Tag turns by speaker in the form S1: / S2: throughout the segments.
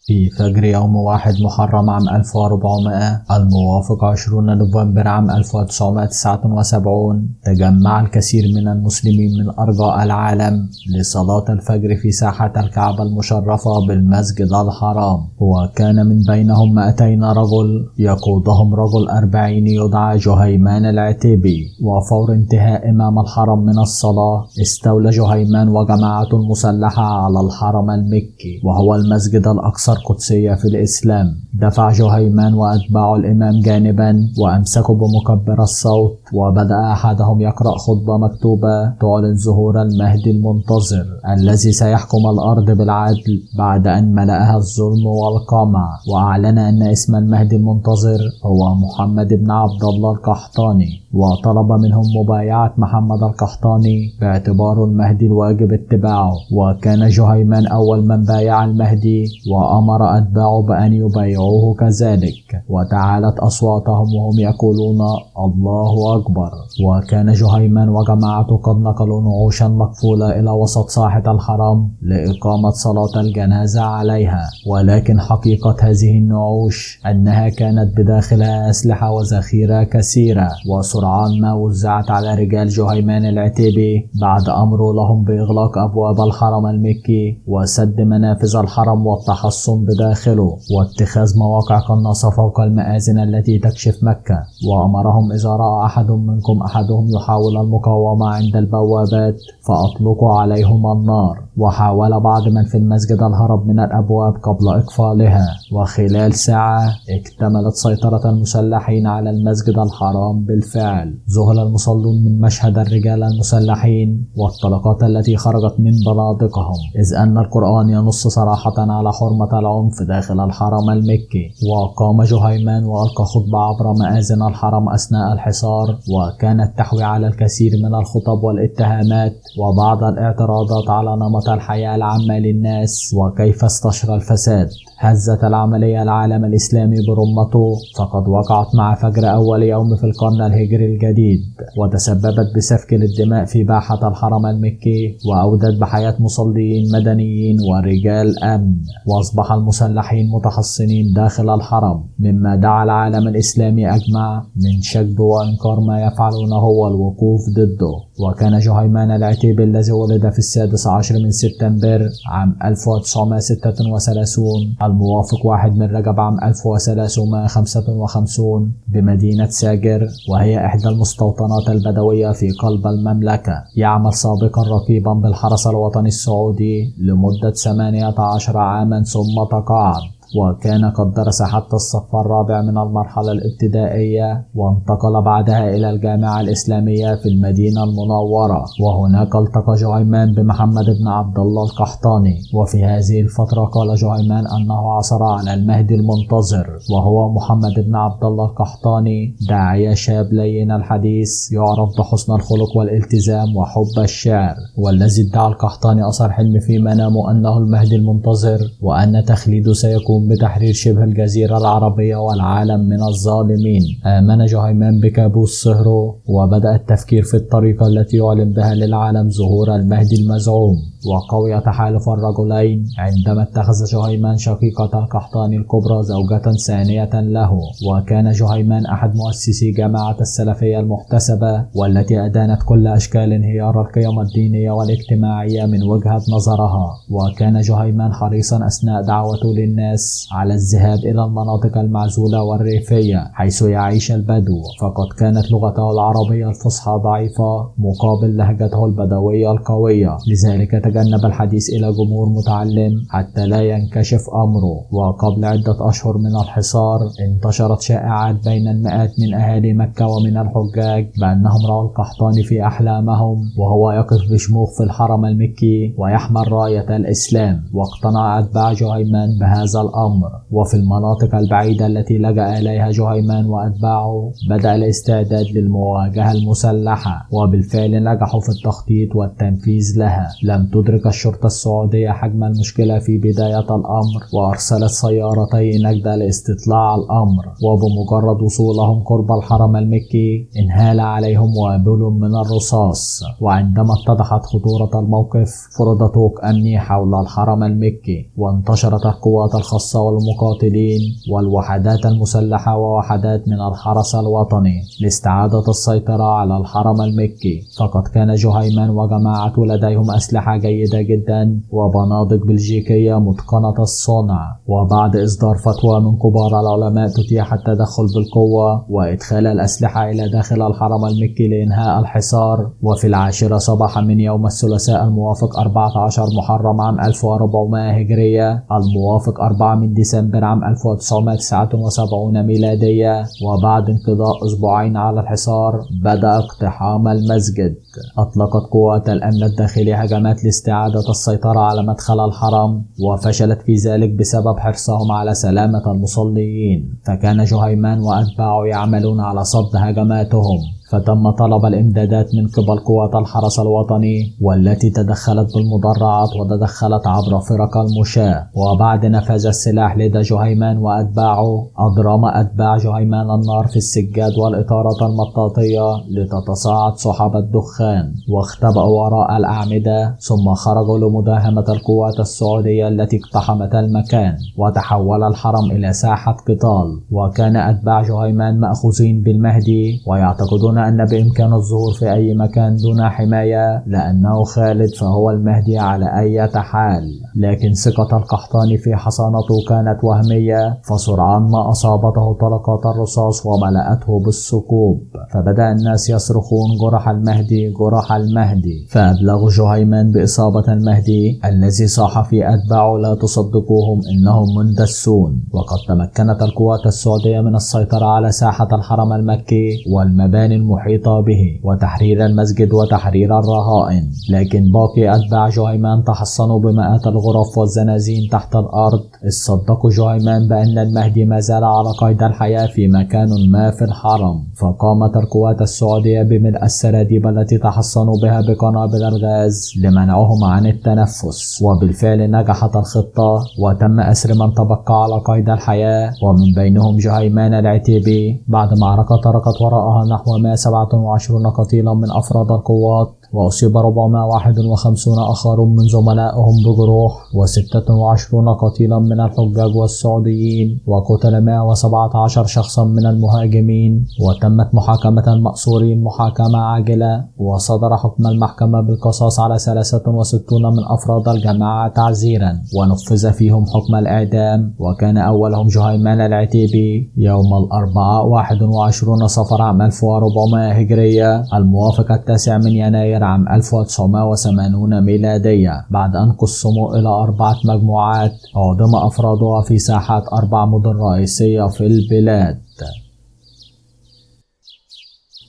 S1: في فجر يوم 1 محرم عام 1400 الموافق 20 نوفمبر عام 1979 تجمع الكثير من المسلمين من أرجاء العالم لصلاة الفجر في ساحة الكعبة المشرفة بالمسجد الحرام، وكان من بينهم 200 رجل يقودهم رجل 40 يدعى جهيمان العتيبي. وفور انتهاء إمام الحرم من الصلاة استولى جهيمان وجماعة مسلحة على الحرم المكي، وهو المسجد الأكثر قدسية في الإسلام. دفع جهيمان وأتباع الإمام جانبا وأمسكوا بمكبر الصوت، وبدأ أحدهم يقرأ خطبة مكتوبة تعلن ظهور المهدي المنتظر الذي سيحكم الأرض بالعدل بعد أن ملأها الظلم والقمع، وأعلن أن اسم المهدي المنتظر هو محمد بن عبد الله القحطاني، وطلب منهم مبايعة محمد القحطاني باعتباره المهدي الواجب اتباعه. وكان جهيمان أول من بايع المهدي وأمر أتباعه بأن يبايعوه كذلك، وتعالت أصواتهم وهم يقولون الله أكبر. وكان جهيمان وجماعته قد نقلوا نعوشا مكفولة إلى وسط ساحة الحرم لإقامة صلاة الجنازة عليها، ولكن حقيقة هذه النعوش أنها كانت بداخلها أسلحة وذخيرة كثيرة، وسرعان ما وزعت على رجال جهيمان العتيبي بعد أمره لهم بإغلاق أبواب الحرم المكي وسد منافذ الحرم والتحصن بداخله واتخاذ مواقع قناصة فوق المآذن التي تكشف مكة. وأمرهم إذا رأى أحد منكم أحدهم يحاول المقاومة عند البوابات فأطلقوا عليهم النار. وحاول بعض من في المسجد الهرب من الأبواب قبل إقفالها، وخلال ساعة اكتملت سيطرة المسلحين على المسجد الحرام بالفعل. ذهل المصلون من مشهد الرجال المسلحين والطلقات التي خرجت من بنادقهم، إذ أن القرآن ينص صراحة على حرمة العنف داخل الحرم المكي. وقام جهيمان وألقى خطبة عبر مآذن الحرم أثناء الحصار، وكانت تحوي على الكثير من الخطب والاتهامات وبعض الاعتراضات على نمط الحياة العامة للناس وكيف استشرى الفساد. هزت العملية العالم الإسلامي برمته، فقد وقعت مع فجر أول يوم في القرن الهجري الجديد، وتسببت بسفك للدماء في باحة الحرم المكي، وأودت بحياة مصلين مدنيين ورجال أمن، وأصبح المسلحين متحصنين داخل الحرم، مما دعا العالم الإسلامي أجمع من شجب وإنكار ما يفعلونه والوقوف ضده. وكان جهيمان العتيبي الذي ولد في 16 من سبتمبر عام 1936 الموافق 1 من رجب عام 1355 بمدينة ساجر، وهي إحدى المستوطنات البدوية في قلب المملكة. يعمل سابقا رقيبا بالحرس الوطني السعودي لمدة 18 عاما ثم تقاعد، وكان قد درس حتى الصف الرابع من المرحلة الابتدائية، وانتقل بعدها إلى الجامعة الإسلامية في المدينة المنورة، وهناك التقى جهيمان بمحمد بن عبد الله القحطاني. وفي هذه الفترة قال جهيمان أنه عثر على المهدي المنتظر، وهو محمد بن عبد الله القحطاني، داعية شاب لين الحديث يعرف بحسن الخلق والالتزام وحب الشعر، والذي ادعى القحطاني أثر حلم في منامه أنه المهدي المنتظر، وأن تخليده سيكون بتحرير شبه الجزيرة العربية والعالم من الظالمين. آمن جهيمان بكابوس صهره، وبدأ التفكير في الطريقة التي يعلن بها للعالم ظهور المهدي المزعوم. وقوي تحالف الرجلين عندما اتخذ جهيمان شقيقة القحطاني الكبرى زوجة ثانية له. وكان جهيمان أحد مؤسسي جماعة السلفية المحتسبة، والتي أدانت كل أشكال انهيار القيم الدينية والاجتماعية من وجهة نظرها. وكان جهيمان حريصا أثناء دعوته للناس على الذهاب إلى المناطق المعزولة والريفية حيث يعيش البدو، فقد كانت لغته العربية الفصحى ضعيفة مقابل لهجته البدوية القوية، لذلك تجنب الحديث إلى جمهور متعلم حتى لا ينكشف أمره. وقبل عدة أشهر من الحصار انتشرت شائعات بين المئات من أهالي مكة ومن الحجاج بأنهم رأوا القحطاني في أحلامهم وهو يقف بشموخ في الحرم المكي ويحمل راية الإسلام. واقتنع أتباع جهيمان بهذا الأمر. وفي المناطق البعيدة التي لجأ إليها جهيمان وأتباعه بدأ الاستعداد للمواجهة المسلحة، وبالفعل نجحوا في التخطيط والتنفيذ لها. لم تدرك الشرطة السعودية حجم المشكلة في بداية الأمر، وأرسلت سيارتي نجدة لاستطلاع الأمر، وبمجرد وصولهم قرب الحرم المكي انهال عليهم وابل من الرصاص. وعندما اتضحت خطورة الموقف فرض طوق أمني حول الحرم المكي، وانتشرت القوات الخاصة الخاصة والمقاتلين والوحدات المسلحة ووحدات من الحرس الوطني لاستعادة السيطرة على الحرم المكي. فقد كان جهيمان وجماعته لديهم أسلحة جيدة جدا وبنادق بلجيكية متقنة الصنع. وبعد إصدار فتوى من كبار العلماء تتيح التدخل بالقوة وإدخال الأسلحة إلى داخل الحرم المكي لإنهاء الحصار. وفي 10 صباحا من يوم الثلاثاء الموافق 14 محرم عام 1400 هجرية الموافق 4 من ديسمبر عام 1979 ميلادية، وبعد انقضاء أسبوعين على الحصار بدأ اقتحام المسجد. أطلقت قوات الأمن الداخلي هجمات لاستعادة السيطرة على مدخل الحرم، وفشلت في ذلك بسبب حرصهم على سلامة المصلين. فكان جهيمان وأتباعه يعملون على صد هجماتهم، فتم طلب الإمدادات من قبل قوات الحرس الوطني والتي تدخلت بالمدرعات وتدخلت عبر فرق المشاة. وبعد نفاذ السلاح لدى جهيمان وأتباعه أضرم أتباع جهيمان النار في السجاد والإطارات المطاطية لتتصاعد سحب الدخان، واختبأوا وراء الأعمدة ثم خرجوا لمداهمة القوات السعودية التي اقتحمت المكان، وتحول الحرم إلى ساحة قتال. وكان أتباع جهيمان مأخوذين بالمهدي ويعتقدون أن بإمكان الظهور في أي مكان دون حماية لأنه خالد فهو المهدي على أي حال. لكن ثقة القحطاني في حصانته كانت وهمية، فسرعان ما أصابته طلقات الرصاص وملأته بالثقوب، فبدأ الناس يصرخون جرح المهدي جرح المهدي. فأبلغوا جهيمان بإصابة المهدي الذي صاح في أتباعه لا تصدقوهم إنهم مندسون. وقد تمكنت القوات السعودية من السيطرة على ساحة الحرم المكي والمباني المحيطة به وتحرير المسجد وتحرير الرهائن. لكن باقي أتباع جهيمان تحصنوا بمئات الغرف والزنازين تحت الأرض، إذ صدقوا جهيمان بأن المهدي ما زال على قيد الحياة في مكان ما في الحرم. فقامت القوات السعودية بملء السراديب التي تحصنوا بها بقنابل الغاز لمنعهم عن التنفس، وبالفعل نجحت الخطة وتم أسر من تبقى على قيد الحياة، ومن بينهم جهيمان العتيبي. بعد معركة تركت وراءها نحو 127 قتيلا من أفراد القوات، وأصيب 451 آخر من زملائهم بجروح، و26 قتيلا من الحجاج والسعوديين، وقتل 117 شخصا من المهاجمين. وتمت محاكمة المأسورين محاكمة عاجلة، وصدر حكم المحكمة بالقصاص على 63 من أفراد الجماعة تعزيرا، ونفذ فيهم حكم الإعدام. وكان أولهم جهيمان العتيبي يوم الأربعاء 21 صفر عام 1400 هجرية الموافق 9 من يناير عام 1980 ميلادية، بعد أن قسموا إلى 4 مجموعات عدم أفرادها في ساحات 4 مدن رئيسية في البلاد.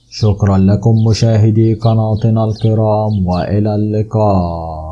S1: شكرا لكم مشاهدي قناتنا الكرام، وإلى اللقاء.